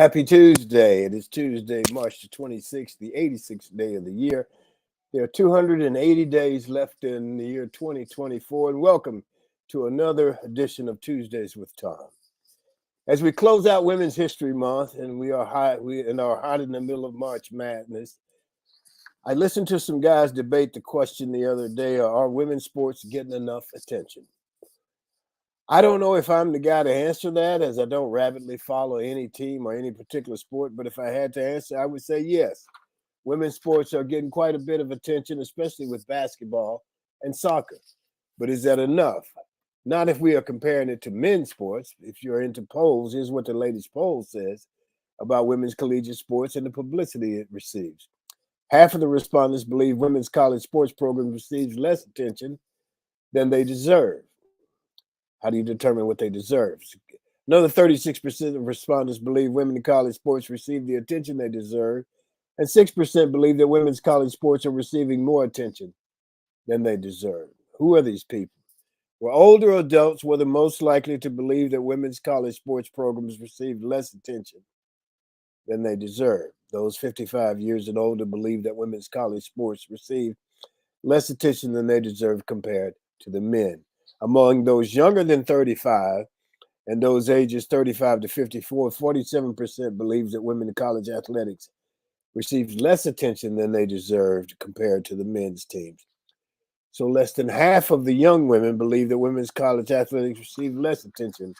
Happy Tuesday. It is Tuesday, March the 26th, the 86th day of the year. There are 280 days left in the year 2024, and welcome to another edition of Tuesdays with Thom. As we close out Women's History Month, and we are hot in the middle of March Madness, I listened to some guys debate the question the other day: are women's sports getting enough attention? I don't know if I'm the guy to answer that, as I don't rapidly follow any team or any particular sport. But if I had to answer, I would say yes. Women's sports are getting quite a bit of attention, especially with basketball and soccer. But is that enough? Not if we are comparing it to men's sports. If you're into polls, here's what the latest poll says about women's collegiate sports and the publicity it receives. Half of the respondents believe women's college sports programs receive less attention than they deserve. How do you determine what they deserve? Another 36% of respondents believe women in college sports receive the attention they deserve, and 6% believe that women's college sports are receiving more attention than they deserve. Who are these people? Well, older adults were the most likely to believe that women's college sports programs received less attention than they deserve. Those 55 years and older believe that women's college sports receive less attention than they deserve compared to the men. Among those younger than 35 and those ages 35 to 54, 47% believes that women in college athletics received less attention than they deserved compared to the men's teams. So less than half of the young women believe that women's college athletics received less attention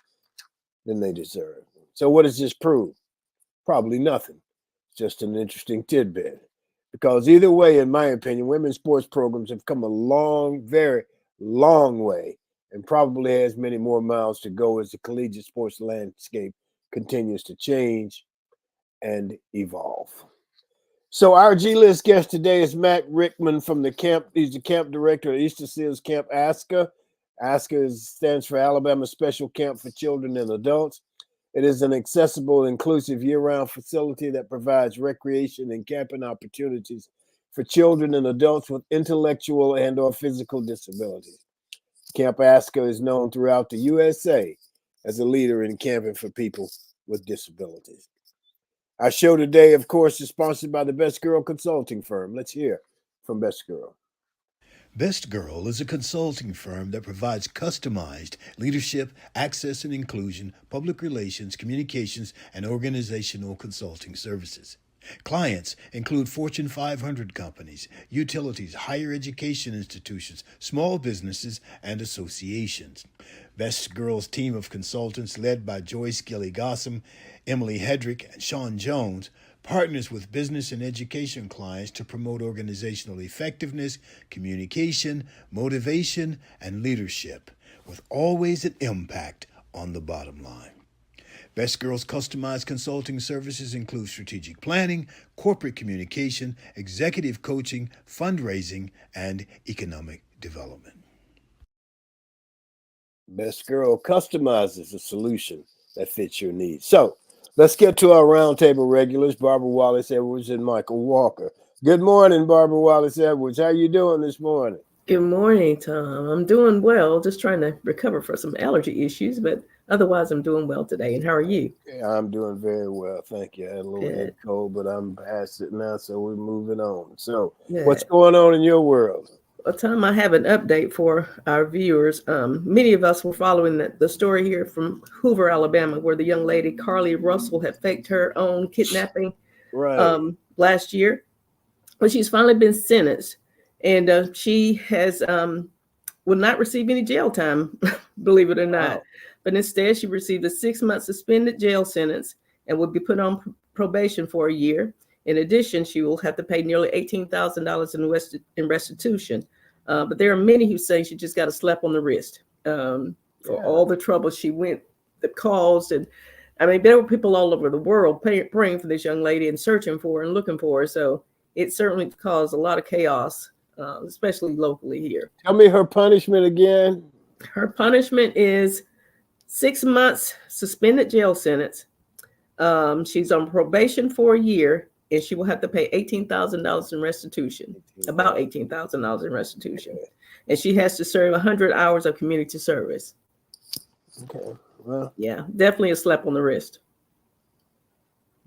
than they deserve. So what does this prove? Probably nothing. Just an interesting tidbit. Because either way, in my opinion, women's sports programs have come a long, very long way, and probably has many more miles to go as the collegiate sports landscape continues to change and evolve. So our G-List guest today is Matt Rickman from the camp. He's the camp director at Easterseals Camp ASCCA. ASCCA stands for Alabama Special Camp for Children and Adults. It is an accessible, inclusive year-round facility that provides recreation and camping opportunities for children and adults with intellectual and or physical disabilities. Camp ASCCA is known throughout the USA as a leader in camping for people with disabilities. Our show today, of course, is sponsored by the Best Girl consulting firm. Let's hear from Best Girl. Best Girl is a consulting firm that provides customized leadership, access and inclusion, public relations, communications, and organizational consulting services. Clients include Fortune 500 companies, utilities, higher education institutions, small businesses, and associations. Best Girl's team of consultants, led by Joyce Gilly-Gossam, Emily Hedrick, and Sean Jones, partners with business and education clients to promote organizational effectiveness, communication, motivation, and leadership, with always an impact on the bottom line. Best Girl's customized consulting services include strategic planning, corporate communication, executive coaching, fundraising, and economic development. Best Girl customizes a solution that fits your needs. So let's get to our roundtable regulars, Barbara Wallace Edwards and Michael Walker. Good morning, Barbara Wallace Edwards. How you doing this morning? Good morning, Thom. I'm doing well, just trying to recover from some allergy issues, but otherwise I'm doing well today. And how are you? Yeah, I'm doing very well. Thank you. I had a little head cold, but I'm past it now, so we're moving on. So what's going on in your world? Well, Thom, I have an update for our viewers. Many of us were following the story here from Hoover, Alabama, where the young lady, Carly Russell, had faked her own kidnapping last year. Well, she's finally been sentenced, and she has will not receive any jail time, believe it or not. Wow. But instead, she received a 6-month suspended jail sentence and will be put on probation for a year. In addition, she will have to pay nearly $18,000 in restitution. But there are many who say she just got a slap on the wrist for all the trouble she that caused. And I mean, there were people all over the world praying for this young lady and searching for her and looking for her. So it certainly caused a lot of chaos, especially locally here. Tell me her punishment again. Her punishment is 6 months suspended jail sentence. She's on probation for a year, and she will have to pay $18,000 in restitution, about $18,000 in restitution. And she has to serve 100 hours of community service. Okay. Well, yeah, definitely a slap on the wrist.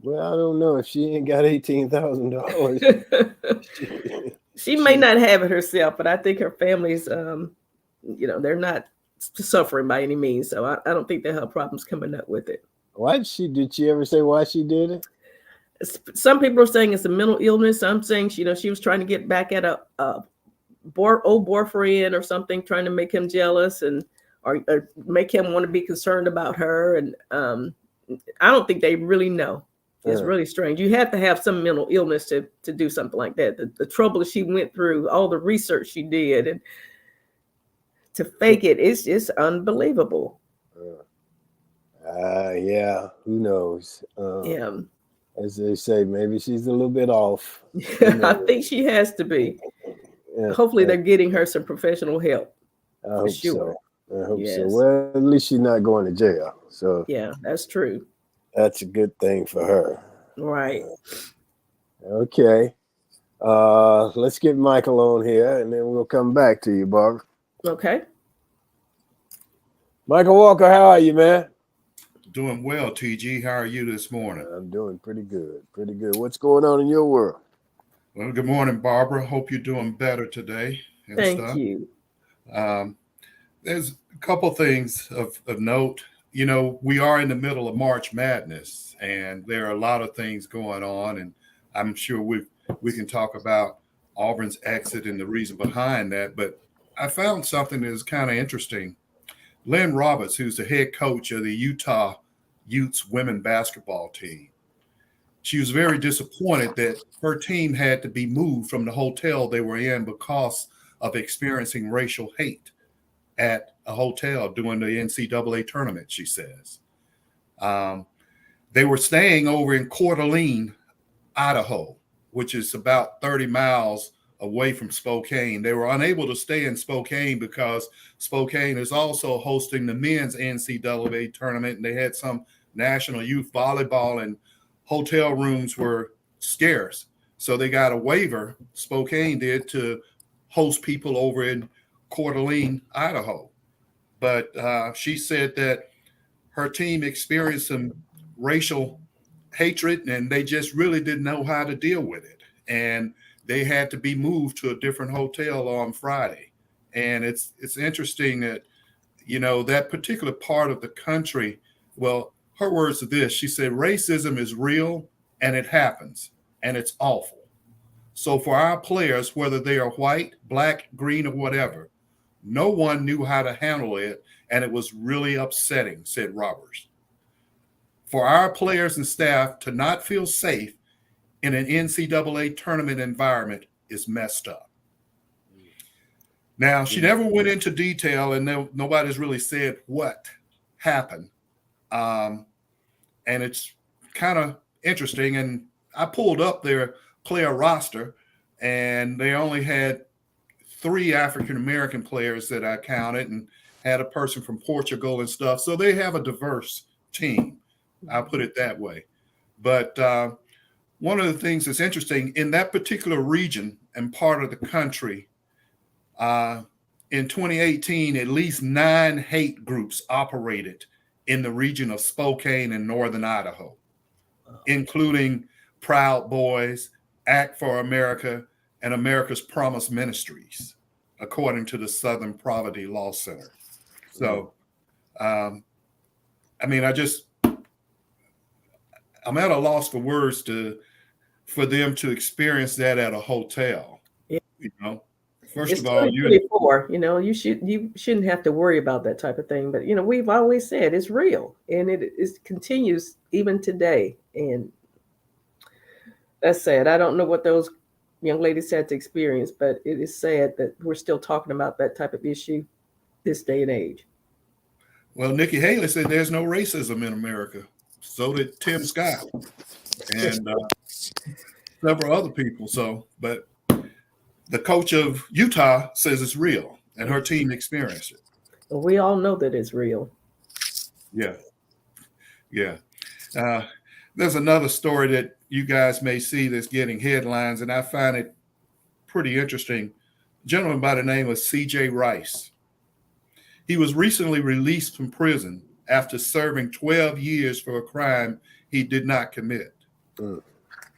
Well, I don't know if she ain't got $18,000. She may not have it herself, but I think her family's, they're not suffering by any means. So I don't think they have problems coming up with it. Did she ever say why she did it? Some people are saying it's a mental illness. I'm saying, she was trying to get back at a old boyfriend or something, trying to make him jealous or make him want to be concerned about her. And I don't think they really know. It's really strange. You have to have some mental illness to do something like that. The trouble she went through, all the research she did, and to fake it's just unbelievable. Yeah, who knows? Yeah. As they say, maybe she's a little bit off. I think she has to be. Yeah, hopefully they're getting her some professional help. I hope sure. So. I hope so. Well, at least she's not going to jail. So yeah, that's true. That's a good thing for her. Right. Okay. Let's get Michael on here, and then we'll come back to you, Barbara. Okay. Michael Walker, how are you, man? Doing well, TG. How are you this morning? I'm doing pretty good. Pretty good. What's going on in your world? Well, good morning, Barbara. Hope you're doing better today. Thank you. There's a couple things of note. We are in the middle of March Madness, and there are a lot of things going on, and I'm sure we can talk about Auburn's exit and the reason behind that. But I found something that is kind of interesting. Lynn Roberts, who's the head coach of the Utah Utes women basketball team, she was very disappointed that her team had to be moved from the hotel they were in because of experiencing racial hate at a hotel during the NCAA tournament, she says. They were staying over in Coeur d'Alene, Idaho, which is about 30 miles away from Spokane. They were unable to stay in Spokane because Spokane is also hosting the men's NCAA tournament, and they had some national youth volleyball, and hotel rooms were scarce. So they got a waiver, Spokane did, to host people over in Coeur d'Alene, Idaho. But she said that her team experienced some racial hatred, and they just really didn't know how to deal with it. And they had to be moved to a different hotel on Friday. And it's interesting that, that particular part of the country, well, her words are this. She said, racism is real and it happens and it's awful. So for our players, whether they are white, black, green, or whatever, no one knew how to handle it, and it was really upsetting, said Roberts. For our players and staff to not feel safe in an NCAA tournament environment is messed up. Now, she never went into detail, and nobody's really said what happened. And it's kind of interesting. And I pulled up their player roster, and they only had 3 African-American players that I counted, and had a person from Portugal and stuff. So they have a diverse team. I'll put it that way. But one of the things that's interesting in that particular region and part of the country, in 2018, at least 9 hate groups operated in the region of Spokane and northern Idaho, including Proud Boys, Act for America, and America's Promise Ministries, according to the Southern Poverty Law Center. So, I'm at a loss for words for them to experience that at a hotel. Yeah. First it's of all, you shouldn't have to worry about that type of thing. But we've always said it's real, and it continues even today. And that's sad. I don't know what those young ladies had to experience, but it is sad that we're still talking about that type of issue this day and age. Well, Nikki Haley said there's no racism in America. So did Tim Scott and several other people. But the coach of Utah says it's real, and her team experienced it. Well, we all know that it's real. Yeah. There's another story that you guys may see that's getting headlines, and I find it pretty interesting. A gentleman by the name of C.J. Rice. He was recently released from prison after serving 12 years for a crime he did not commit. Mm.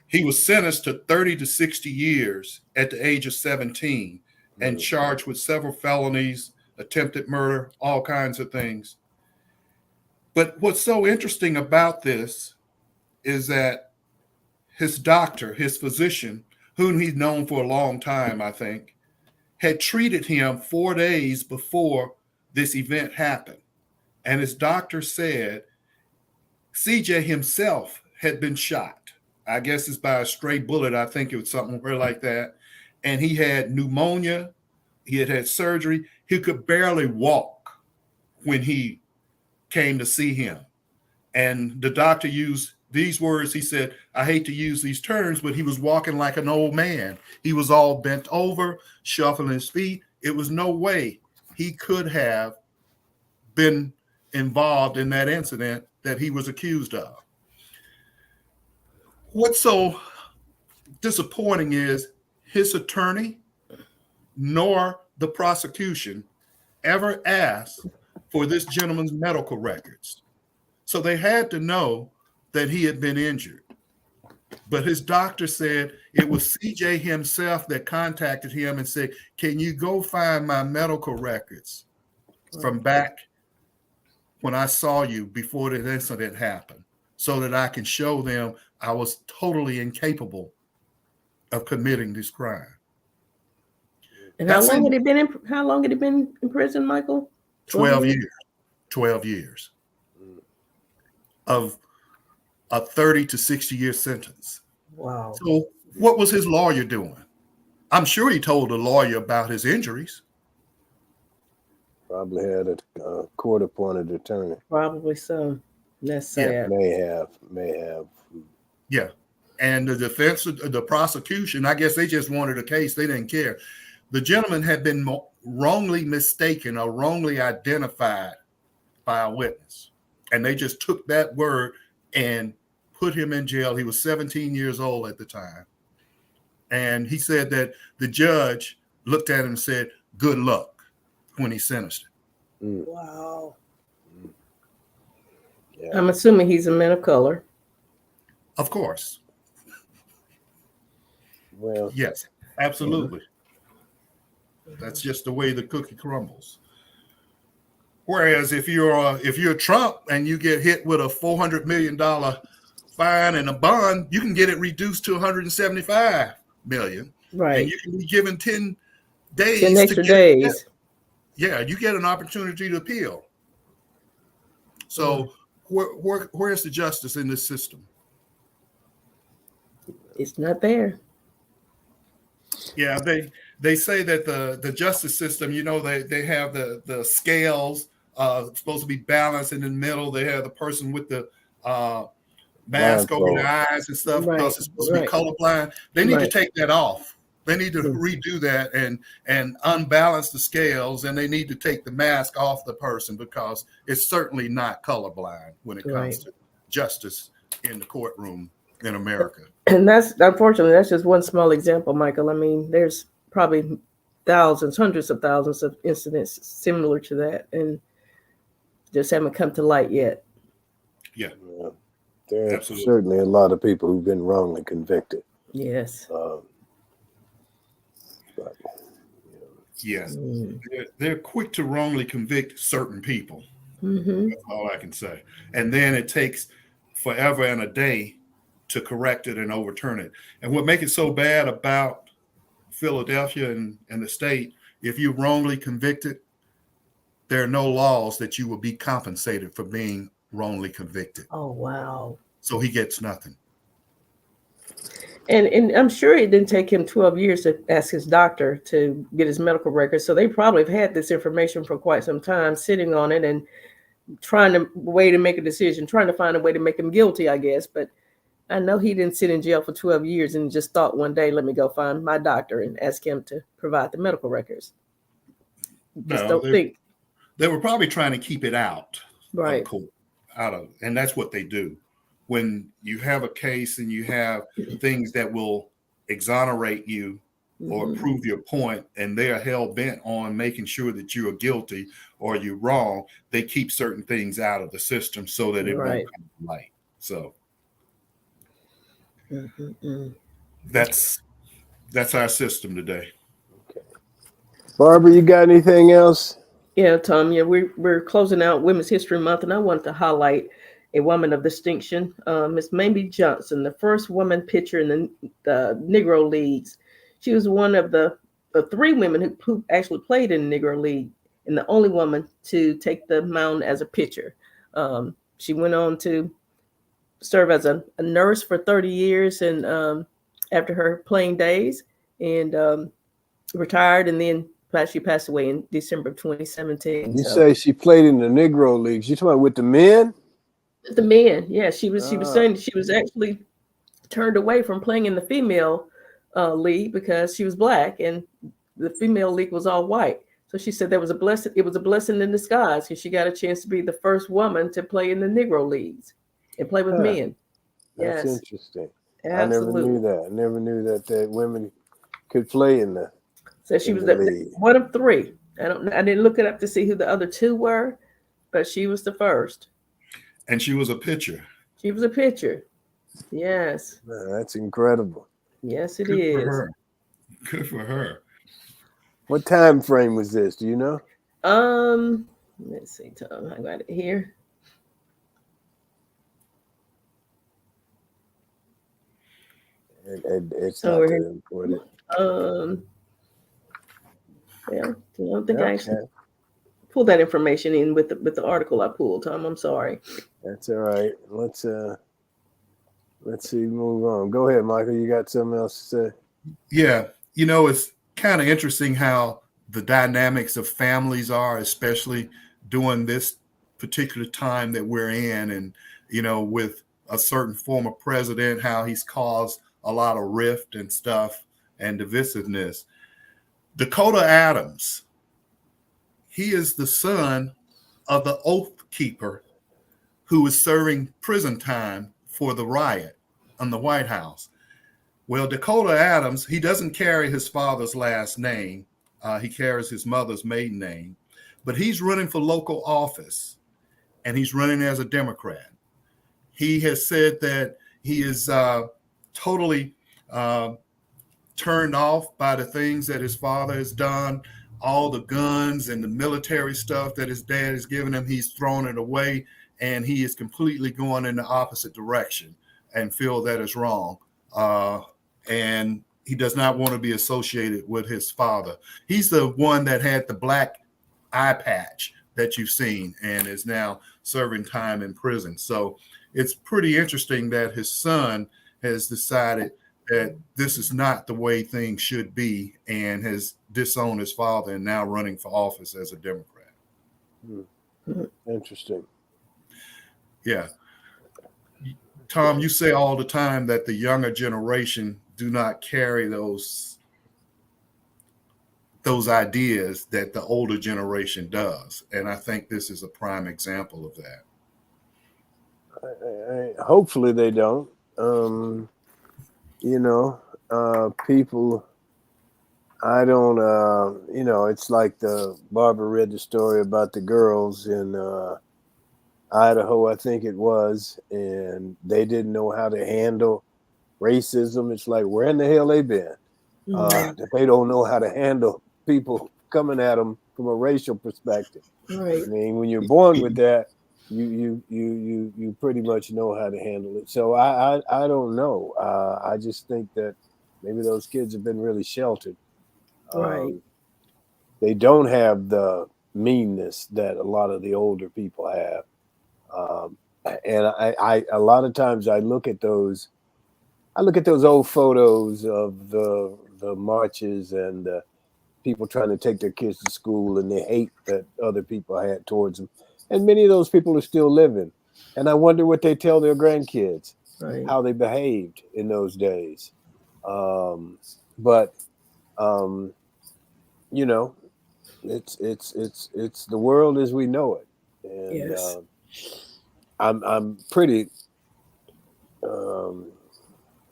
He was sentenced to 30 to 60 years at the age of 17 and charged with several felonies, attempted murder, all kinds of things. But what's so interesting about this is that his doctor, his physician, whom he's known for a long time, I think, had treated him 4 days before this event happened. And his doctor said CJ himself had been shot. I guess it's by a stray bullet. I think it was something like that. And he had pneumonia. He had had surgery. He could barely walk when he came to see him. And the doctor used these words. He said, I hate to use these terms, but he was walking like an old man. He was all bent over, shuffling his feet. It was no way he could have been involved in that incident that he was accused of. What's so disappointing is his attorney nor the prosecution ever asked for this gentleman's medical records. So they had to know that he had been injured. But his doctor said it was CJ himself that contacted him and said, can you go find my medical records from back when I saw you before the incident happened, so that I can show them I was totally incapable of committing this crime. And how long had he been in prison, Michael? 12 years. 12 years of a 30 to 60 year sentence. Wow. So what was his lawyer doing? I'm sure he told the lawyer about his injuries. Probably had a court-appointed attorney. Probably so. That's sad. Yeah, may have. Yeah. And the defense, the prosecution, I guess they just wanted a case. They didn't care. The gentleman had been wrongly mistaken or wrongly identified by a witness. And they just took that word and put him in jail. He was 17 years old at the time. And he said that the judge looked at him and said, good luck, when he sentenced him. Wow. Yeah. I'm assuming he's a man of color. Of course. Well, yes, absolutely. That's just the way the cookie crumbles. Whereas if you're Trump and you get hit with a $400 million fine and a bond, you can get it reduced to $175 million. Right. And you can be given 10 days. 10 extra days. Yeah, you get an opportunity to appeal. So where's the justice in this system? It's not there. Yeah, they say that the justice system, they have the scales supposed to be balanced in the middle. They have the person with the mask over their eyes and stuff because it's supposed to be colorblind. They need to take that off. They need to redo that and unbalance the scales, and they need to take the mask off the person because it's certainly not colorblind when it comes to justice in the courtroom in America. And unfortunately, that's just one small example, Michael. I mean, there's probably thousands, hundreds of thousands of incidents similar to that, and just haven't come to light yet. Yeah. There are certainly a lot of people who've been wrongly convicted. Yes. Yes. They're quick to wrongly convict certain people. Mm-hmm. That's all I can say. And then it takes forever and a day to correct it and overturn it. And what makes it so bad about Philadelphia and the state, if you're wrongly convicted, there are no laws that you will be compensated for being wrongly convicted. Oh, wow. So he gets nothing. And I'm sure it didn't take him 12 years to ask his doctor to get his medical records. So they probably have had this information for quite some time, sitting on it and trying to make a decision, trying to find a way to make him guilty, I guess. But I know he didn't sit in jail for 12 years and just thought one day, let me go find my doctor and ask him to provide the medical records. They were probably trying to keep it out. Right. And that's what they do. When you have a case and you have things that will exonerate you or prove your point, and they are hell bent on making sure that you are guilty or you're wrong, they keep certain things out of the system so that it won't come to light. So Mm-mm-mm. That's our system today. Okay. Barbara, you got anything else? Yeah, Tom. Yeah, we're closing out Women's History Month, and I wanted to highlight a woman of distinction, Miss Mamie Johnson, the first woman pitcher in the Negro Leagues. She was one of the three women who actually played in the Negro League, and the only woman to take the mound as a pitcher. She went on to serve as a nurse for 30 years, and after her playing days, and retired, and then she passed away in December of 2017. You So say she played in the Negro Leagues. You talking about with the men? the men, yeah, she was Ah, saying she was actually turned away from playing in the female league because she was black, and the female league was all white. So she said that was a blessing. It was a blessing in disguise because she got a chance to be the first woman to play in the Negro leagues and play with men. that's Yes, interesting. I never knew absolutely. that. I never knew that women could play in So she was the league. one of three. I didn't look it up to see who the other two were, but she was the first. And she was a pitcher. She was a pitcher. Yes. Man, that's incredible. Yes, it Good for is. her. Good for her. What time frame was this? Do you know? Let's see, Tom. I got it here. It's Oh, not we're that here. important. Yeah, I don't think I Okay, actually pulled that information in with the article I pulled, Tom. I'm sorry. that's all right. Let's see. Move on. Go ahead, Michael. You got something else to say? Yeah. It's kind of interesting how the dynamics of families are, especially during this particular time that we're in. And, with a certain former president, how he's caused a lot of rift and stuff and divisiveness. Dakota Adams, he is the son of the Oath Keeper who was serving prison time for the riot on the White House. Well, Dakota Adams, he doesn't carry his father's last name. He carries his mother's maiden name, but he's running for local office, and he's running as a Democrat. He has said that he is totally turned off by the things that his father has done, all the guns and the military stuff that his dad has given him. He's thrown it away, and he is completely going in the opposite direction and feel that is wrong. And he does not want to be associated with his father. He's the one that had the black eye patch that you've seen and is now serving time in prison. So it's pretty interesting that his son has decided that this is not the way things should be and has disowned his father and now running for office as a Democrat. Interesting. Yeah. Thom, you say all the time that the younger generation do not carry those ideas that the older generation does. And I think this is a prime example of that. Hopefully they don't. People, I don't, it's like Barbara read the story about the girls in Idaho, I think it was, and they didn't know how to handle racism. It's like, where in the hell they been? They don't know how to handle people coming at them from a racial perspective. Right. I mean, when you're born with that, you pretty much know how to handle it. So I don't know. I just think that maybe those kids have been really sheltered. Right. They don't have the meanness that a lot of the older people have. And I a lot of times I look at those old photos of the marches and the people trying to take their kids to school and the hate that other people had towards them. And many of those people are still living. And I wonder what they tell their grandkids, Right. how they behaved in those days. It's the world as we know it. And Yes. I'm pretty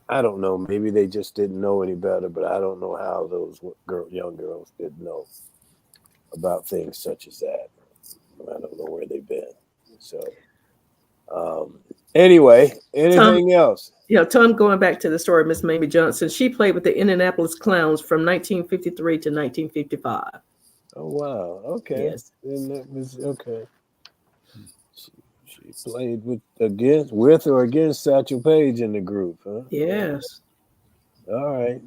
I don't know. Maybe they just didn't know any better, but I don't know how those young girls didn't know about things such as that. I don't know where they've been. So Anyway, Thom, anything else? Thom, going back to the story of Miss Mamie Johnson, she played with the Indianapolis Clowns from 1953 to 1955. Oh wow. Okay. Yes. Then that was okay. She played with or against Satchel Paige in the group, huh? Yes. All right.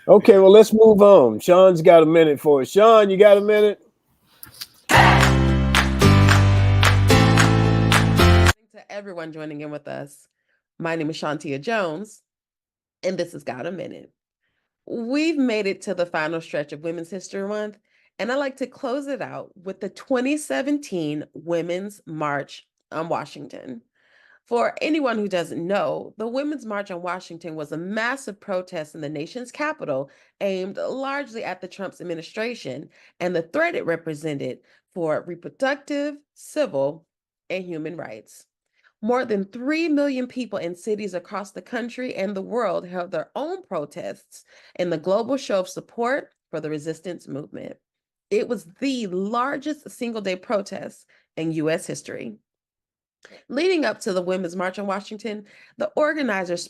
Okay, well, let's move on. Sean's got a minute for us. Sean, you got a minute? To everyone joining in with us, my name is Shantia Jones, and this has Got a Minute. We've made it to the final stretch of Women's History Month, and I'd like to close it out with the 2017 Women's March on Washington. For anyone who doesn't know, the Women's March on Washington was a massive protest in the nation's capital aimed largely at the Trump administration and the threat it represented for reproductive, civil, and human rights. More than 3 million people in cities across the country and the world held their own protests in the global show of support for the resistance movement. It was the largest single-day protest in U.S. history. Leading up to the Women's March on Washington, the organizers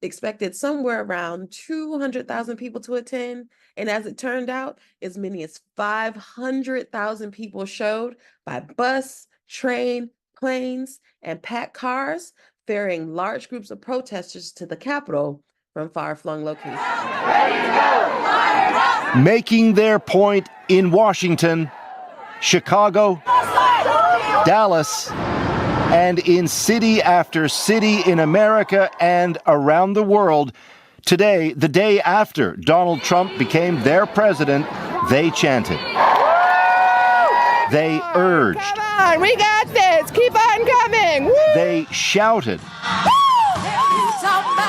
expected somewhere around 200,000 people to attend, and as it turned out, as many as 500,000 people showed by bus, train, planes, and packed cars, ferrying large groups of protesters to the Capitol from far-flung locations. Making their point in Washington, Chicago, Dallas, and in city after city in America and around the world. Today, the day after Donald Trump became their president, they chanted. They urged. Come on, we got this. Keep on coming. Woo! They shouted.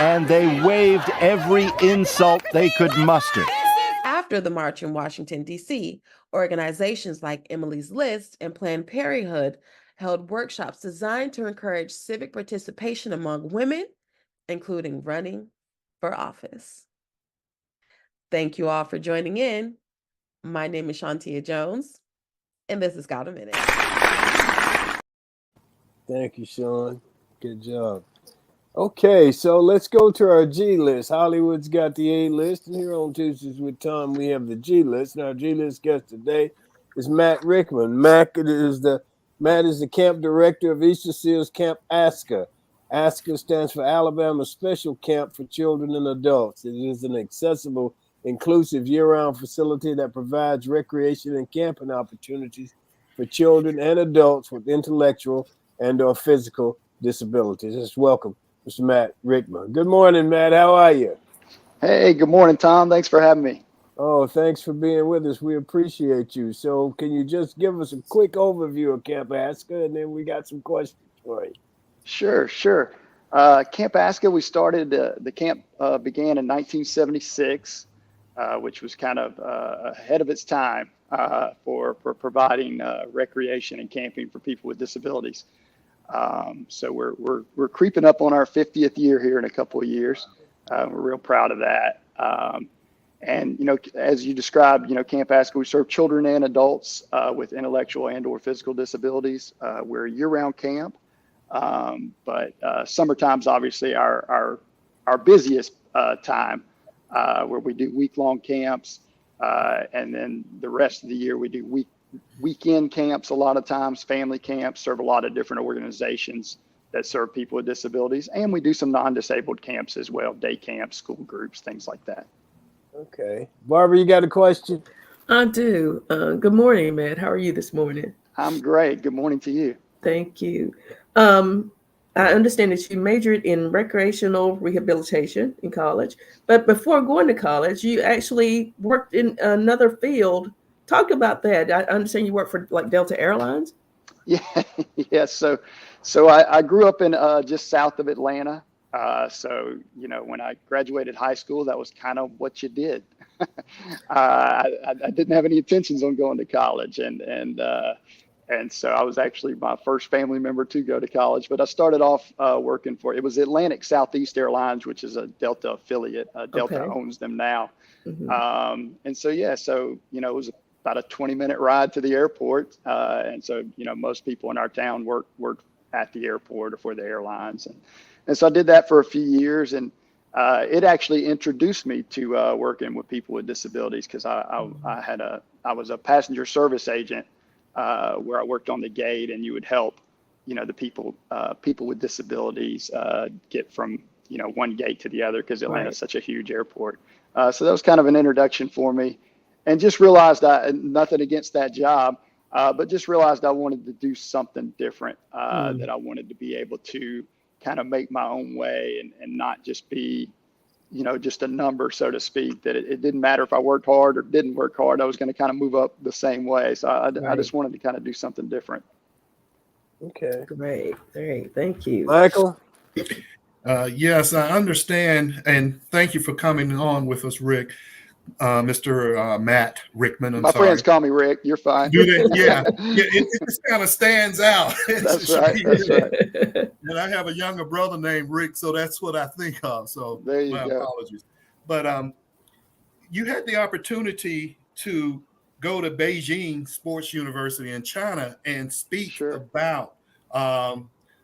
And they waved every insult they could muster. After the march in Washington, D.C., organizations like Emily's List and Planned Parenthood held workshops designed to encourage civic participation among women, including running for office. Thank you all for joining in. My name is Shantia Jones, and this has Got a Minute. Thank you, Sean. Good job. Okay, so let's go to our G list. Hollywood's got the A list, and here on Tuesdays with Thom, we have the G list. And our G list guest today is Matt Rickman. Matt is the camp director of Easterseals Camp ASCCA. ASCCA stands for Alabama Special Camp for Children and Adults. It is an accessible, inclusive year-round facility that provides recreation and camping opportunities for children and adults with intellectual and/or physical disabilities. Let's welcome Mr. Matt Rickman. Good morning, Matt. How are you? Hey, good morning, Thom. Thanks for having me. Oh, thanks for being with us. We appreciate you. So can you just give us a quick overview of Camp ASCCA, and then we got some questions for you. Sure. Camp ASCCA, we started, the camp began in 1976, which was kind of ahead of its time for providing recreation and camping for people with disabilities. So we're creeping up on our 50th year here in a couple of years. We're real proud of that. And, as you described, Camp ASCCA, we serve children and adults with intellectual and/or physical disabilities. We're a year-round camp, but summertime's obviously our busiest time, where we do week-long camps, and then the rest of the year we do weekend camps. A lot of times, family camps, serve a lot of different organizations that serve people with disabilities, and we do some non-disabled camps as well, day camps, school groups, things like that. Okay. Barbara, you got a question? I do. Good morning, Matt. How are you this morning? I'm great. Good morning to you. Thank you. I understand that you majored in recreational rehabilitation in college, but before going to college, you actually worked in another field. Talk about that. I understand you work for like Delta Airlines. Yeah. Yes. So I grew up in just south of Atlanta. So, when I graduated high school, that was kind of what you did. I didn't have any intentions on going to college, and so I was actually my first family member to go to college. But I started off working for, it was Atlantic Southeast Airlines, which is a Delta affiliate. Delta owns them now. Mm-hmm. And so, it was about a 20-minute ride to the airport. And so, most people in our town worked at the airport or for the airlines. And so I did that for a few years, and it actually introduced me to working with people with disabilities, because I was a passenger service agent where I worked on the gate, and you would help, the people with disabilities get from, one gate to the other, because Atlanta is such a huge airport. So that was kind of an introduction for me, and just realized nothing against that job, but just realized I wanted to do something different, that I wanted to be able to kind of make my own way, and not just be, just a number, so to speak, that it didn't matter if I worked hard or didn't work hard. I was going to kind of move up the same way. So I just wanted to kind of do something different. Okay. Great. Thank you. Michael? Yes, I understand. And thank you for coming on with us, Rick. Mr. Matt Rickman. My friends call me Rick. You're fine. Do they? Yeah. It just kind of stands out. That's right. That's right. And I have a younger brother named Rick, so that's what I think of. So there you my go. apologies. But you had the opportunity to go to Beijing Sports University in China and speak about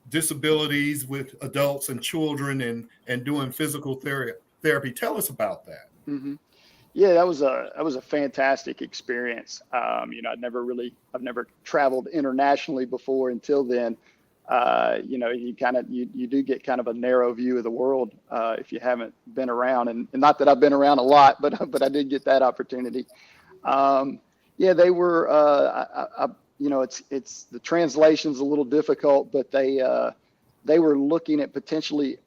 disabilities with adults and children, and doing physical therapy. Tell us about that. Mm-hmm. Yeah, that was a fantastic experience. I've never traveled internationally before until then. You do get kind of a narrow view of the world if you haven't been around, and not that I've been around a lot, but I did get that opportunity. They were, it's the translation's a little difficult, but they were looking at potentially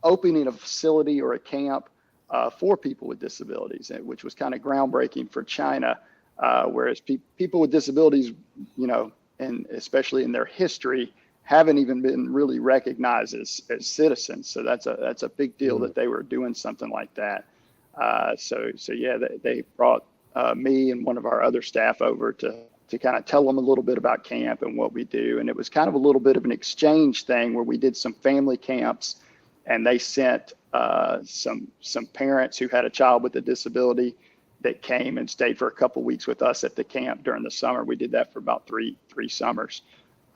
opening a facility or a camp for people with disabilities, which was kind of groundbreaking for China, whereas people with disabilities, and especially in their history, haven't even been really recognized as citizens. So that's a big deal that they were doing something like that. They brought me and one of our other staff over to kind of tell them a little bit about camp and what we do. And it was kind of a little bit of an exchange thing where we did some family camps, and they sent some parents who had a child with a disability that came and stayed for a couple of weeks with us at the camp during the summer. We did that for about three summers.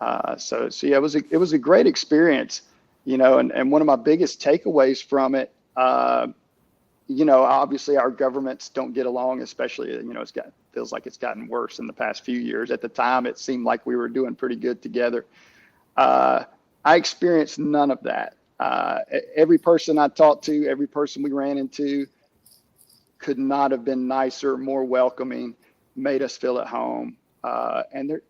It was a great experience, and one of my biggest takeaways from it, obviously our governments don't get along, especially, feels like it's gotten worse in the past few years. At the time, it seemed like we were doing pretty good together. I experienced none of that. Every person I talked to, every person we ran into could not have been nicer, more welcoming, made us feel at home. And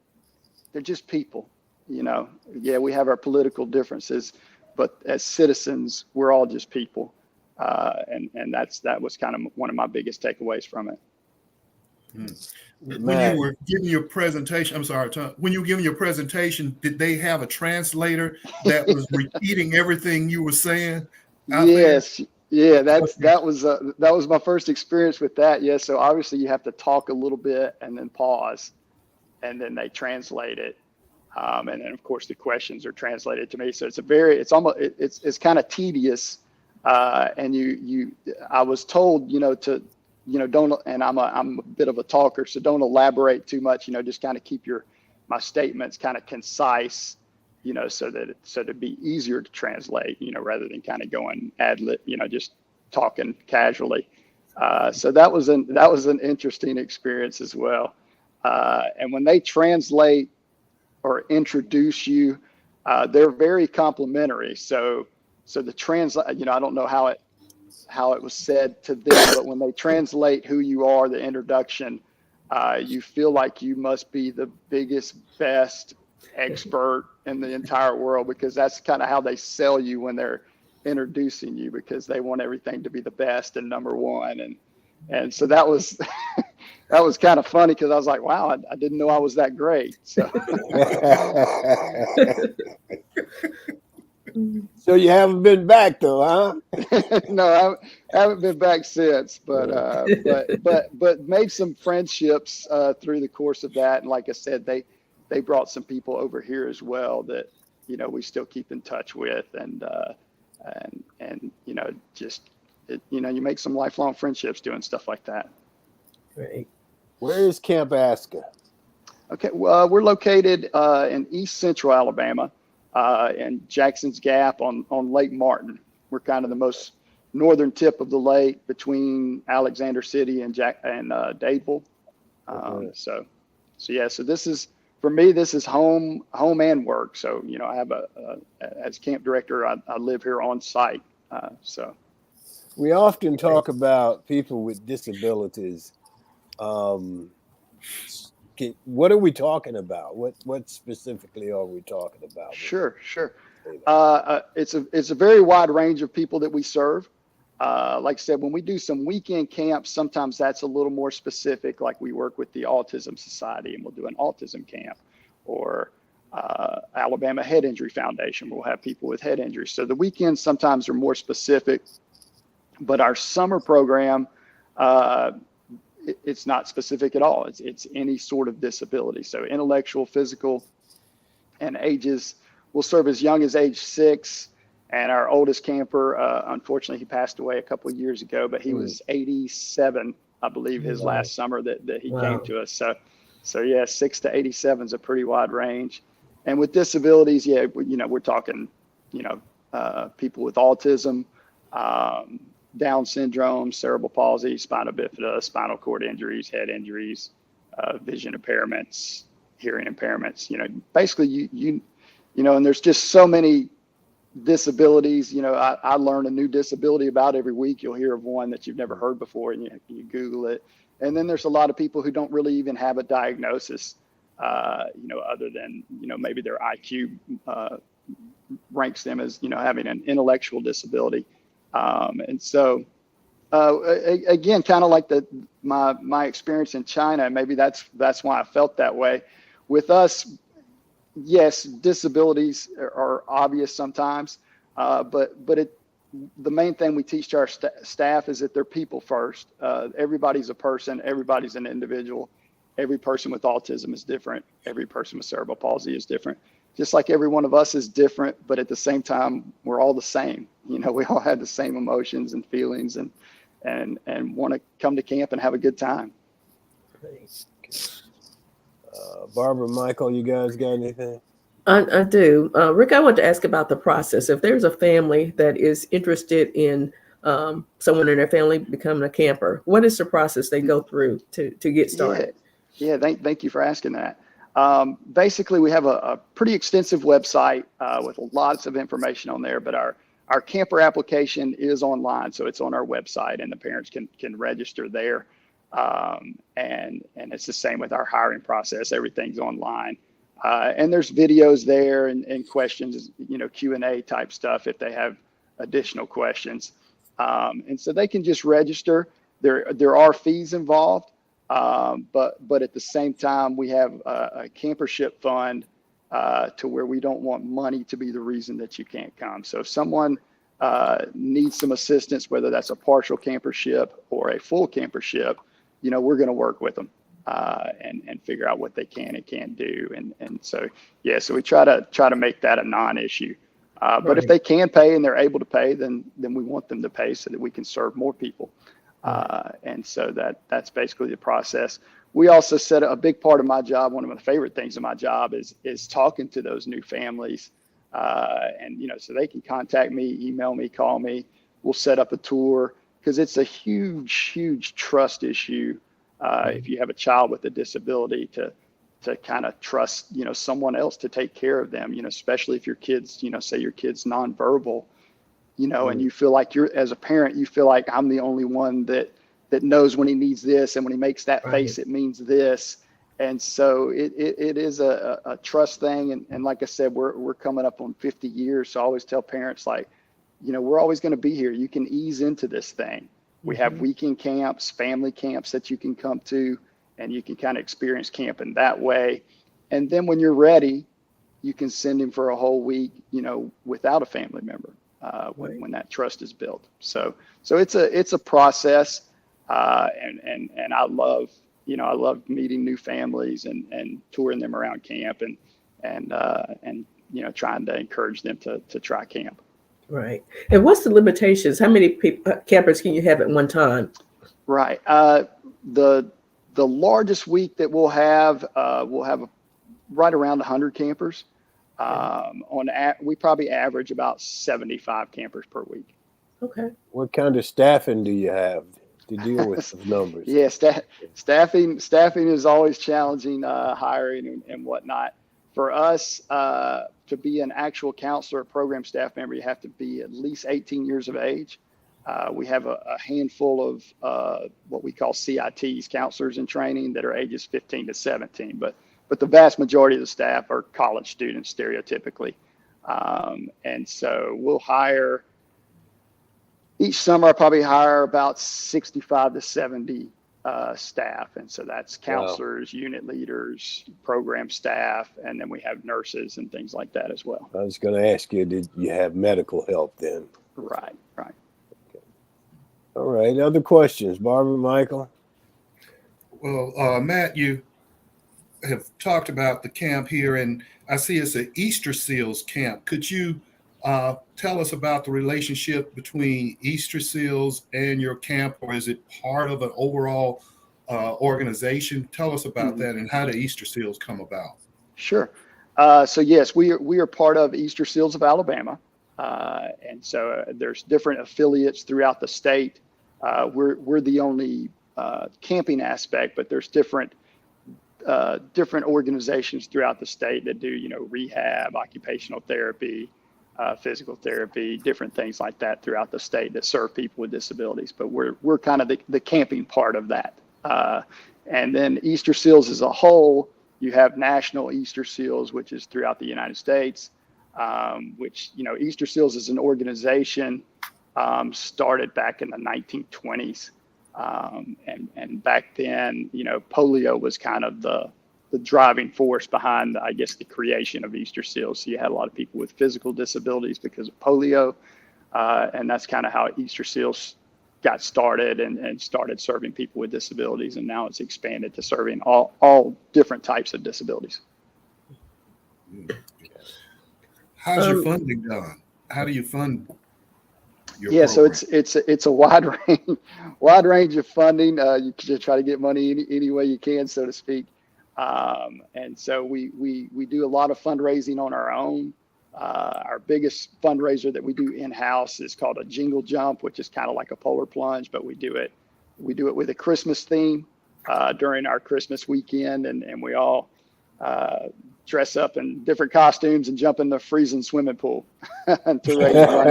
they're just people, Yeah, we have our political differences, but as citizens, we're all just people. And that was kind of one of my biggest takeaways from it. When you were giving your presentation, I'm sorry, Tom, when you were giving your presentation, did they have a translator that was repeating everything you were saying? Yes. Yeah, that was my first experience with that. Yeah. So obviously you have to talk a little bit and then pause, and then they translate it. And then of course the questions are translated to me. So it's kind of tedious. And I was told, don't, and I'm a bit of a talker, so don't elaborate too much, just kind of keep my statements kind of concise, so that it'd be easier to translate, rather than kind of going ad lib, just talking casually. So that was an interesting experience as well. And when they translate or introduce you, they're very complimentary. So the I don't know how it was said to them, but when they translate who you are, the introduction, you feel like you must be the biggest, best expert in the entire world, because that's kind of how they sell you when they're introducing you, because they want everything to be the best and number one. And so that was that was kind of funny, because I was like, wow, I didn't know I was that great. So. So you haven't been back though, huh? No, I haven't been back since, but made some friendships through the course of that. And like I said, they brought some people over here as well that, we still keep in touch with, and you make some lifelong friendships doing stuff like that. Great. Where is Camp ASCCA? Okay, well, we're located in East Central Alabama. and Jackson's Gap on Lake Martin. We're kind of the most northern tip of the lake between Alexander City and Dadeville. So this is, for me, this is home and work. So, I have as camp director, I live here on site. So we often talk about people with disabilities. What are we talking about? What specifically are we talking about? Sure. It's a very wide range of people that we serve. Like I said, when we do some weekend camps, sometimes that's a little more specific. Like we work with the Autism Society and we'll do an autism camp, or Alabama Head Injury Foundation. We'll have people with head injuries. So the weekends sometimes are more specific, but our summer program, it's not specific at all. It's any sort of disability. So intellectual, physical, and ages. We'll serve as young as age 6. And our oldest camper, unfortunately, he passed away a couple of years ago, but he was 87, I believe, his last summer that he came to us. So yeah, 6 to 87 is a pretty wide range. And with disabilities, we're talking, people with autism, Down syndrome, cerebral palsy, spina bifida, spinal cord injuries, head injuries, vision impairments, hearing impairments. Basically, and there's just so many disabilities. I learn a new disability about every week. You'll hear of one that you've never heard before, and you Google it. And then there's a lot of people who don't really even have a diagnosis, other than, maybe their IQ ranks them as, having an intellectual disability. And so, again, kind of like my experience in China, maybe that's why I felt that way. With us, yes, disabilities are obvious sometimes, but the main thing we teach to our staff is that they're people first. Everybody's a person. Everybody's an individual. Every person with autism is different. Every person with cerebral palsy is different. Just like every one of us is different, but at the same time, we're all the same. We all have the same emotions and feelings, and want to come to camp and have a good time. Barbara, Michael, you guys got anything? I do. Rick, I want to ask about the process. If there's a family that is interested in someone in their family becoming a camper, what is the process they go through to get started? Yeah, thank you for asking that. Basically, we have a pretty extensive website with lots of information on there, but our camper application is online, so it's on our website, and the parents can register there. And it's the same with our hiring process. Everything's online. And there's videos there and questions, Q&A type stuff if they have additional questions. And so they can just register. There are fees involved, but at the same time, we have a campership fund to where we don't want money to be the reason that you can't come. So if someone needs some assistance, whether that's a partial campership or a full campership, we're going to work with them and figure out what they can and can't do. And so, so we try to make that a non-issue. But if they can pay and they're able to pay, then we want them to pay so that we can serve more people. And so that's basically the process. We also set a big part of my job. One of my favorite things of my job is talking to those new families. And, so they can contact me, email me, call me. We'll set up a tour, because it's a huge, huge trust issue. If you have a child with a disability, to kind of trust, someone else to take care of them, especially if your kids, say your kid's nonverbal, and you feel like as a parent, you feel like I'm the only one that knows when he needs this. And when he makes that face, it means this. And so it is a trust thing. And like I said, we're coming up on 50 years. So I always tell parents, like, we're always going to be here. You can ease into this thing. We have weekend camps, family camps that you can come to, and you can kind of experience camping that way. And then when you're ready, you can send him for a whole week, without a family member, when that trust is built. So it's a process. And I love meeting new families and touring them around camp and trying to encourage them to try camp. Right. And what's the limitations? How many campers can you have at one time? Right. The largest week that we'll have right around 100 campers. We probably average about 75 campers per week. Okay. What kind of staffing do you have to deal with those numbers? Yeah, staffing is always challenging, hiring and whatnot. For us, to be an actual counselor or program staff member, you have to be at least 18 years of age. We have a handful of what we call CITs, counselors in training, that are ages 15 to 17. But the vast majority of the staff are college students, stereotypically. And so we'll hire, each summer I probably hire about 65 to 70 staff. And so that's counselors, unit leaders, program staff, and then we have nurses and things like that as well. I was going to ask you, did you have medical help then? Right. Okay. All right. Other questions, Barbara, Michael? Well, Matt, you have talked about the camp here, and I see it's an Easterseals Camp. Could you tell us about the relationship between Easterseals and your camp, or is it part of an overall organization? Tell us about that, and how do Easterseals come about? Sure. So yes, we are part of Easterseals of Alabama, and so there's different affiliates throughout the state. We're the only camping aspect, but there's different organizations throughout the state that do, rehab, occupational therapy, physical therapy, different things like that throughout the state that serve people with disabilities. But we're kind of the camping part of that. And then Easterseals as a whole, you have National Easterseals, which is throughout the United States, which, Easterseals is an organization started back in the 1920s. And back then, polio was kind of the driving force behind, I guess, the creation of Easterseals. So you had a lot of people with physical disabilities because of polio. And that's kind of how Easterseals got started and started serving people with disabilities. And now it's expanded to serving all different types of disabilities. How's your funding done? How do you fund your program? So it's a wide range of funding. You can try to get money any way you can, so to speak. And so we do a lot of fundraising on our own. Our biggest fundraiser that we do in-house is called a jingle jump, which is kind of like a polar plunge, but we do it with a Christmas theme during our Christmas weekend, and we all dress up in different costumes and jump in the freezing swimming pool to raise money.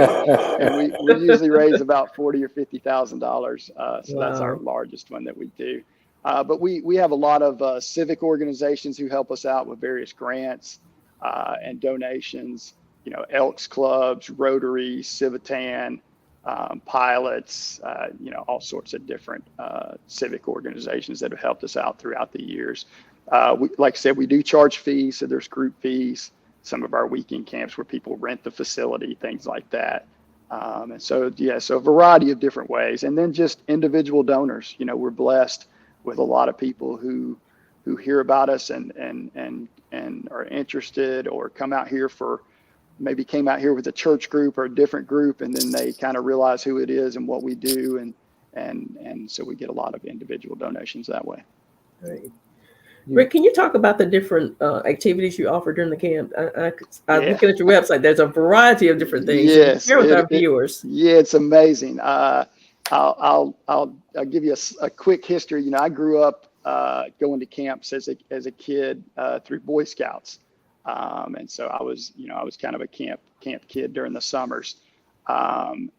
And we usually raise about $40,000 or $50,000. So That's our largest one that we do. But we have a lot of civic organizations who help us out with various grants and donations, Elks Clubs, Rotary, Civitan, pilots, all sorts of different civic organizations that have helped us out throughout the years. Like I said, we do charge fees. So there's group fees, some of our weekend camps where people rent the facility, things like that. And so a variety of different ways. And then just individual donors. We're blessed with a lot of people who hear about us and are interested, or came out here with a church group or a different group, and then they kind of realize who it is and what we do, and so we get a lot of individual donations that way. Right. Rick, can you talk about the different activities you offer during the camp? I'm looking at your website. There's a variety of different things. Yes, share with our viewers. It's amazing. I'll give you a quick history. I grew up going to camps as a kid through Boy Scouts, and so I was kind of a camp kid during the summers. And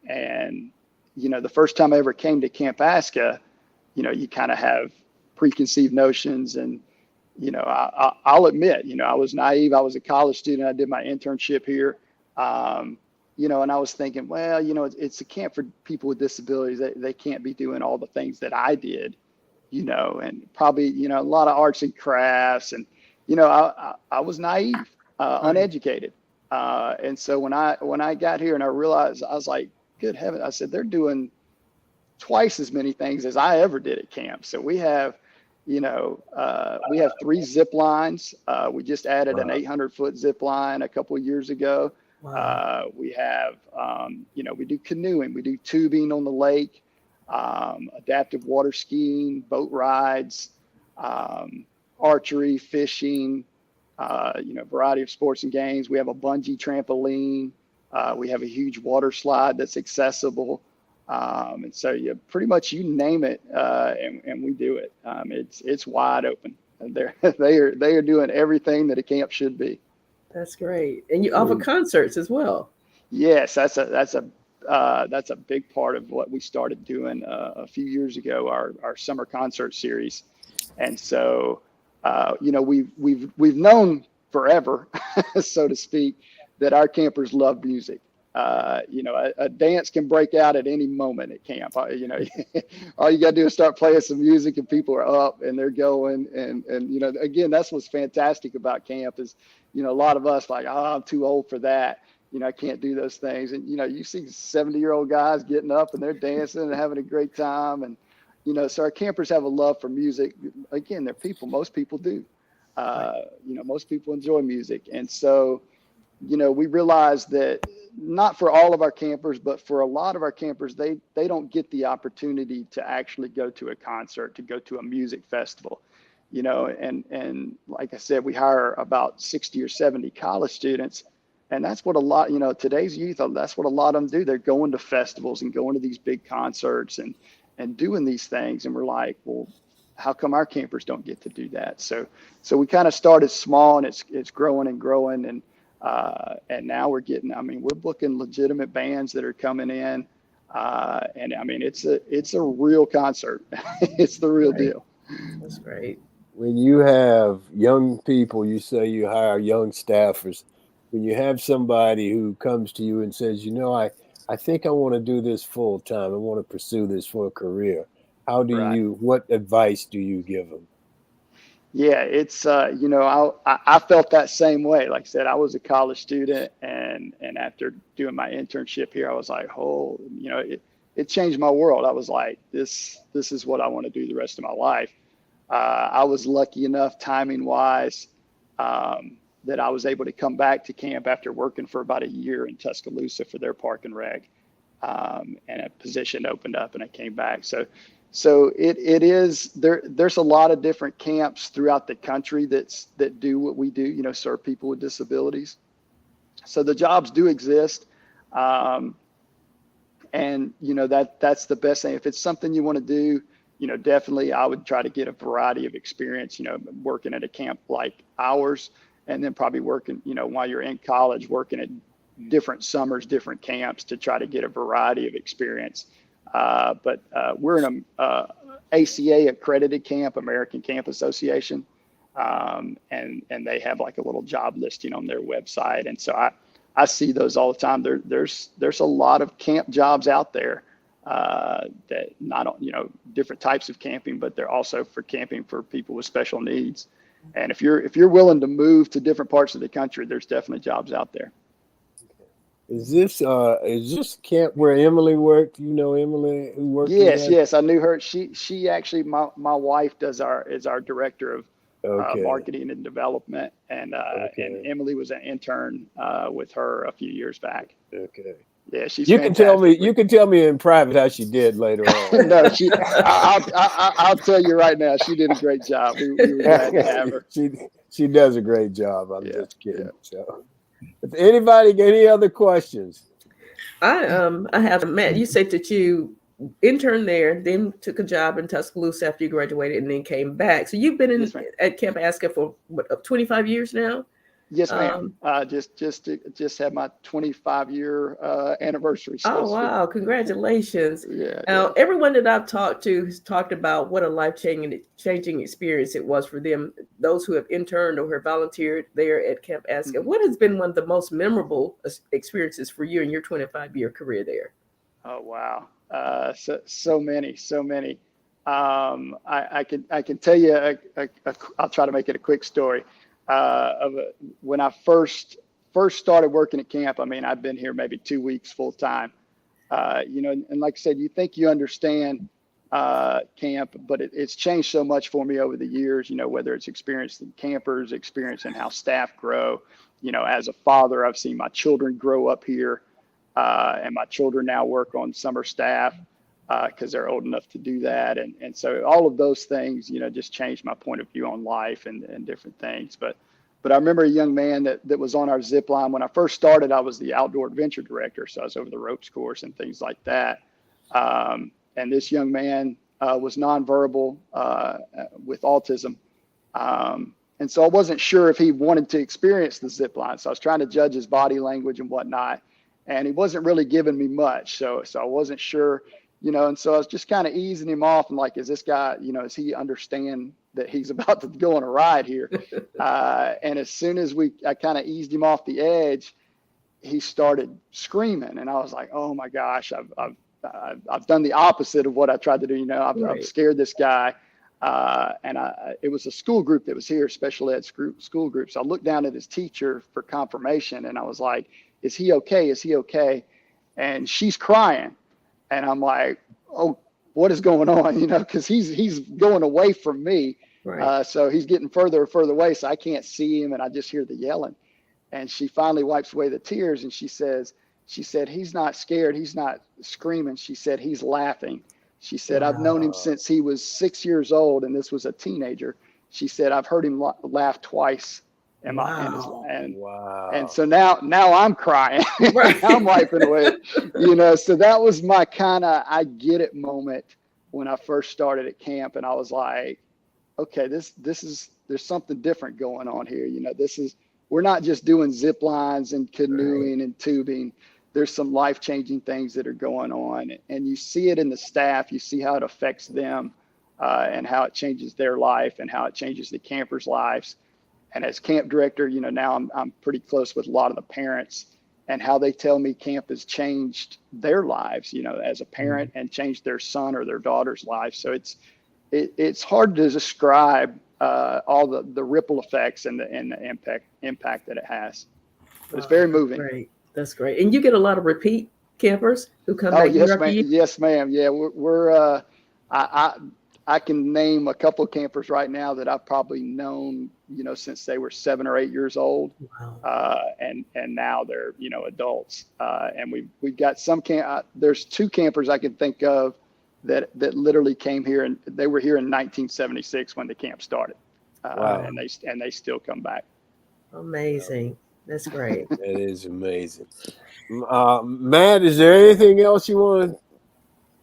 the first time I ever came to Camp ASCCA, you kind of have preconceived notions, and I'll admit, I was naive. I was a college student. I did my internship here. And I was thinking, well, it's a camp for people with disabilities. They can't be doing all the things that I did, and probably, a lot of arts and crafts. And, I was naive, uneducated. And so when I got here and I realized, I was like, good heavens, I said, they're doing twice as many things as I ever did at camp. So we have, we have 3 zip lines. We just added an 800-foot zip line a couple of years ago. Wow. We have, we do canoeing, we do tubing on the lake, adaptive water skiing, boat rides, archery, fishing, variety of sports and games. We have a bungee trampoline. We have a huge water slide that's accessible. And so pretty much you name it, and we do it. It's wide open. And they are doing everything that a camp should be. That's great. And you offer concerts as well. Yes, that's a big part of what we started doing a few years ago, our summer concert series. And so, we've known forever, so to speak, that our campers love music. A dance can break out at any moment at camp. All you got to do is start playing some music and people are up and they're going. And again, that's what's fantastic about camp is, a lot of us like, I'm too old for that. I can't do those things. And, you see 70-year-old guys getting up and they're dancing and having a great time. And, so our campers have a love for music. Again, they're people, most people do. Most people enjoy music. And so, we realize that not for all of our campers, but for a lot of our campers, they don't get the opportunity to actually go to a concert, to go to a music festival, and like I said, we hire about 60 or 70 college students. And that's what a lot, today's youth, that's what a lot of them do. They're going to festivals and going to these big concerts and doing these things. And we're like, well, how come our campers don't get to do that? So we kind of started small and it's growing and growing. And now we're booking legitimate bands that are coming in. It's a real concert. It's the real deal. That's great. When you have young people, you say you hire young staffers. When you have somebody who comes to you and says, I think I want to do this full time. I want to pursue this for a career. What advice do you give them? Yeah, it's, I felt that same way. Like I said, I was a college student and after doing my internship here, I was like, it changed my world. I was like, this is what I want to do the rest of my life. I was lucky enough timing wise, that I was able to come back to camp after working for about a year in Tuscaloosa for their park and rec. And a position opened up and I came back. So it is there's a lot of different camps throughout the country that do what we do, serve people with disabilities. So the jobs do exist. And that's the best thing. If it's something you want to do, definitely I would try to get a variety of experience, working at a camp like ours, and then probably working, while you're in college, working at different summers, different camps to try to get a variety of experience. But we're in a ACA accredited camp, American Camp Association. And they have like a little job listing on their website. And so I see those all the time. There's a lot of camp jobs out there, that not, different types of camping, but they're also for camping for people with special needs. And if you're willing to move to different parts of the country, there's definitely jobs out there. Is this camp where Emily worked? Emily who worked? Yes, I knew her. She actually, my wife is our director of marketing and development, and Emily was an intern with her a few years back. Okay. Yeah, she's. You can tell me in private how she did later on. No, I'll tell you right now. She did a great job. We were glad to have her. She does a great job. I'm just kidding. Yeah. So, if anybody got any other questions? I have. Matt, you said that you interned there, then took a job in Tuscaloosa after you graduated, and then came back. So you've been at Camp ASCCA for 25 years now? Yes, ma'am. Just had my 25-year anniversary. Oh, wow. Congratulations. Yeah. Everyone that I've talked to has talked about what a life-changing experience it was for them, those who have interned or have volunteered there at Camp ASCCA. Mm-hmm. What has been one of the most memorable experiences for you in your 25-year career there? Oh, wow. So many. I can tell you, I'll try to make it a quick story. When I first started working at camp, I've been here maybe 2 weeks full time, and like I said, you think you understand camp, but it's changed so much for me over the years, whether it's experiencing campers, experiencing how staff grow, as a father, I've seen my children grow up here, and my children now work on summer staff, because they're old enough to do that. And so all of those things, just changed my point of view on life and different things. But But I remember a young man that was on our zip line. When I first started, I was the outdoor adventure director. So I was over the ropes course and things like that. And this young man was nonverbal with autism. And so I wasn't sure if he wanted to experience the zip line. So I was trying to judge his body language and whatnot. And he wasn't really giving me much. So I wasn't sure, and so I was just kind of easing him off and like, is this guy, does he understand that he's about to go on a ride here? And as soon as I kind of eased him off the edge, he started screaming. And I was like, oh my gosh, I've done the opposite of what I tried to do. I've scared this guy. And it was a school group that was here, special ed school group. So I looked down at his teacher for confirmation and I was like, is he okay? Is he okay? And she's crying. And I'm like, oh, what is going on? Because he's going away from me. Right. So he's getting further and further away. So I can't see him. And I just hear the yelling. And she finally wipes away the tears. And she said, he's not scared. He's not screaming. She said, he's laughing. She said, wow. I've known him since he was 6 years old. And this was a teenager. She said, I've heard him laugh twice. Wow. And so now I'm crying. I'm wiping away, so that was my kind of, I get it moment when I first started at camp. And I was like, okay, there's something different going on here. We're not just doing zip lines and canoeing and tubing. There's some life-changing things that are going on, and you see it in the staff. You see how it affects them and how it changes their life and how it changes the campers' lives. And as camp director, now I'm pretty close with a lot of the parents and how they tell me camp has changed their lives, as a parent and changed their son or their daughter's life. So it's hard to describe all the ripple effects and the impact that it has. But it's very moving. Great. That's great. And you get a lot of repeat campers who come back year after year? Yes, ma'am. Yeah, we're I can name a couple of campers right now that I've probably known, since they were 7 or 8 years old. Wow. And now they're, adults. And we've got some there's 2 campers I can think of that literally came here, and they were here in 1976 when the camp started. Wow. And they still come back. Amazing. That's great. That is amazing. Matt, is there anything else you want to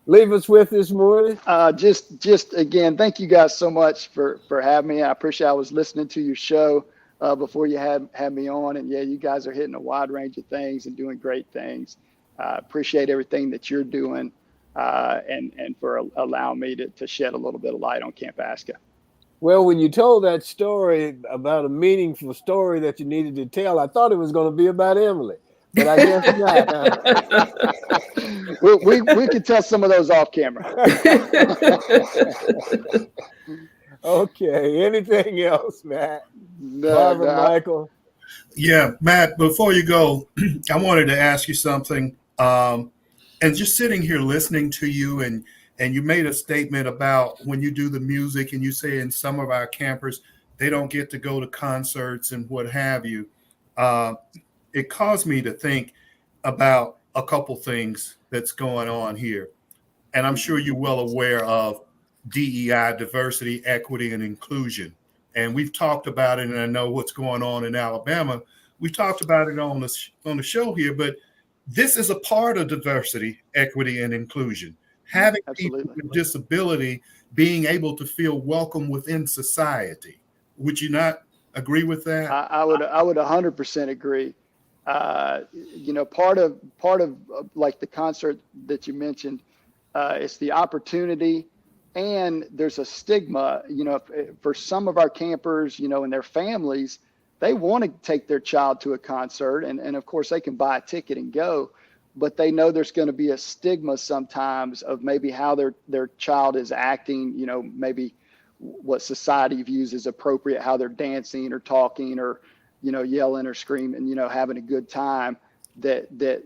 leave us with this morning? Just again, thank you guys so much for having me. I appreciate I was listening to your show before you had me on. And yeah, you guys are hitting a wide range of things and doing great things. Appreciate everything that you're doing and for allowing me to shed a little bit of light on Camp ASCCA. Well, when you told that story about a meaningful story that you needed to tell, I thought it was going to be about Emily, but I guess not. we can tell some of those off camera. Okay. Anything else, Matt? No. Michael? Yeah, Matt, before you go, I wanted to ask you something. And just sitting here listening to you, and you made a statement about when you do the music, and you say in some of our campers, they don't get to go to concerts and what have you. It caused me to think about a couple things that's going on here. And I'm sure you're well aware of DEI, diversity, equity, and inclusion. And we've talked about it, and I know what's going on in Alabama. We talked about it on the show here, but this is a part of diversity, equity, and inclusion. Having Absolutely. People with disability being able to feel welcome within society. Would you not agree with that? I would 100% agree. Part of like the concert that you mentioned, it's the opportunity, and there's a stigma, for some of our campers, and their families, they want to take their child to a concert, and of course they can buy a ticket and go, but they know there's going to be a stigma sometimes of maybe how their child is acting, maybe what society views as appropriate, how they're dancing or talking or, yelling or screaming, having a good time, that they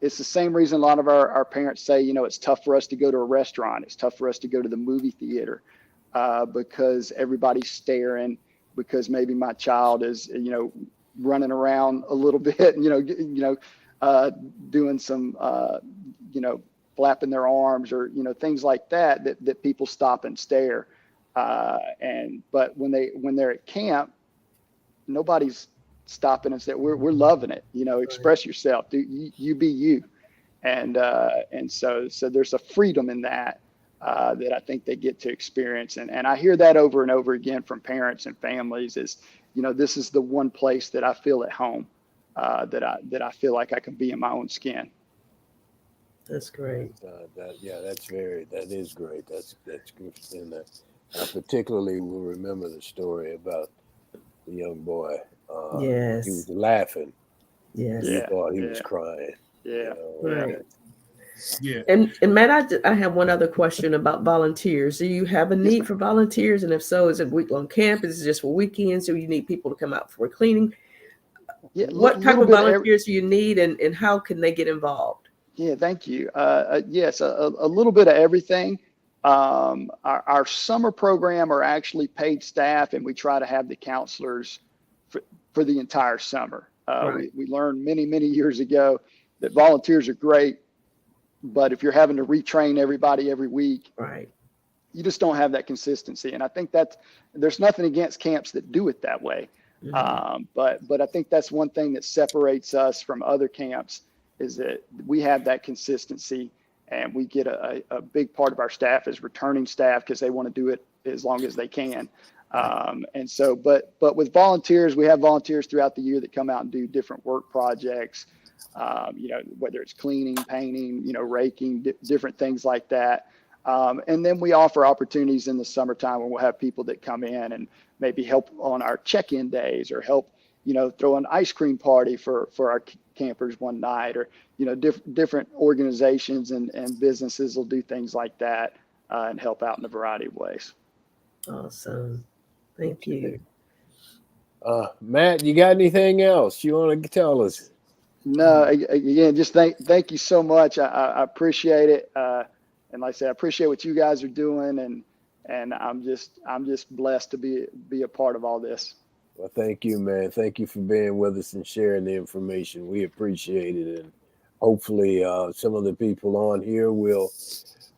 it's the same reason a lot of our parents say, it's tough for us to go to a restaurant. It's tough for us to go to the movie theater because everybody's staring, because maybe my child is, running around a little bit, doing some, flapping their arms or, things like that people stop and stare. But when they're at camp, nobody's stopping and saying, we're loving it. Express yourself. You be you. And so there's a freedom in that that I think they get to experience. And I hear that over and over again from parents and families is, this is the one place that I feel at home, that I feel like I can be in my own skin. That's great. That is great. That's good. And I particularly will remember the story about the young boy. Yes. He was laughing. Yes. He thought he was crying. Yeah. Right. Yeah. And Matt, I have one other question about volunteers. Do you have a need for volunteers? And if so, is it week-long camp? Is it just for weekends? Do you need people to come out for cleaning? Yeah. What type of volunteers do you need, and how can they get involved? Yeah, thank you. Yes, a little bit of everything. Our summer program are actually paid staff, and we try to have the counselors for the entire summer. Right. We learned many, many years ago that volunteers are great, but if you're having to retrain everybody every week, right, you just don't have that consistency. And I think there's nothing against camps that do it that way. Mm-hmm. But I think that's one thing that separates us from other camps is that we have that consistency, and we get a big part of our staff is returning staff because they want to do it as long as they can. And so, but with volunteers, we have volunteers throughout the year that come out and do different work projects, whether it's cleaning, painting, raking, different things like that. And then we offer opportunities in the summertime when we'll have people that come in and maybe help on our check-in days or help, throw an ice cream party for our campers one night, or, different organizations and businesses will do things like that and help out in a variety of ways. Awesome. Thank you. Matt, you got anything else you want to tell us? No, again, just thank you so much. I appreciate it. And like I said, I appreciate what you guys are doing, and I'm just blessed to be a part of all this. Well, thank you, man. Thank you for being with us and sharing the information. We appreciate it, and hopefully, some of the people on here will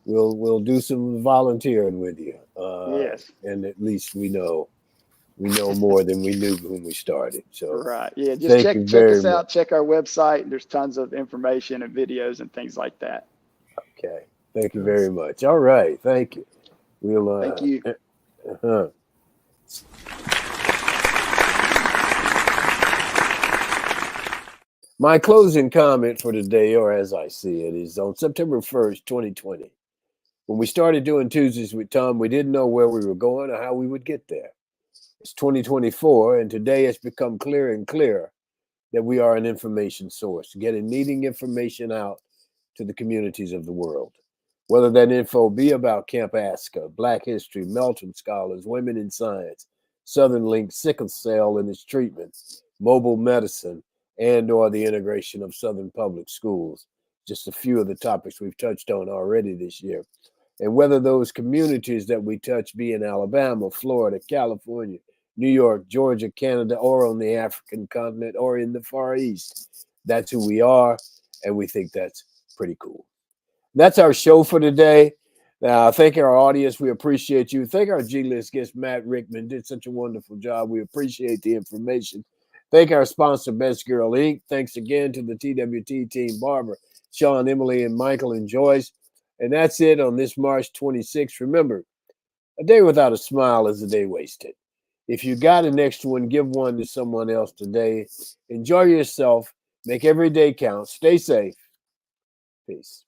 do some volunteering with you. Yes. And at least we know more than we knew when we started. So right, yeah. Just check us out. Check our website. There's tons of information and videos and things like that. Okay. Thank you very much. All right. Thank you. We'll. Thank you. My closing comment for today, or as I see it, is on September 1st, 2020. When we started doing Tuesdays with Thom, we didn't know where we were going or how we would get there. It's 2024, and today it's become clearer and clearer that we are an information source, needing information out to the communities of the world. Whether that info be about Camp ASCCA, Black History, Melton Scholars, Women in Science, Southern Link, sickle cell and its treatment, mobile medicine, and or the integration of Southern public schools, just a few of the topics we've touched on already this year. And whether those communities that we touch be in Alabama, Florida, California, New York, Georgia, Canada, or on the African continent, or in the Far East, that's who we are, and we think that's pretty cool. That's our show for today. Thank our audience. We appreciate you. Thank our G-List guest, Matt Rickman, did such a wonderful job. We appreciate the information. Thank our sponsor, Best Girl Inc. Thanks again to the TWT team, Barbara, Sean, Emily, and Michael and Joyce. And that's it on this March 26th. Remember, a day without a smile is a day wasted. If you got an extra one, give one to someone else today. Enjoy yourself. Make every day count. Stay safe. Peace.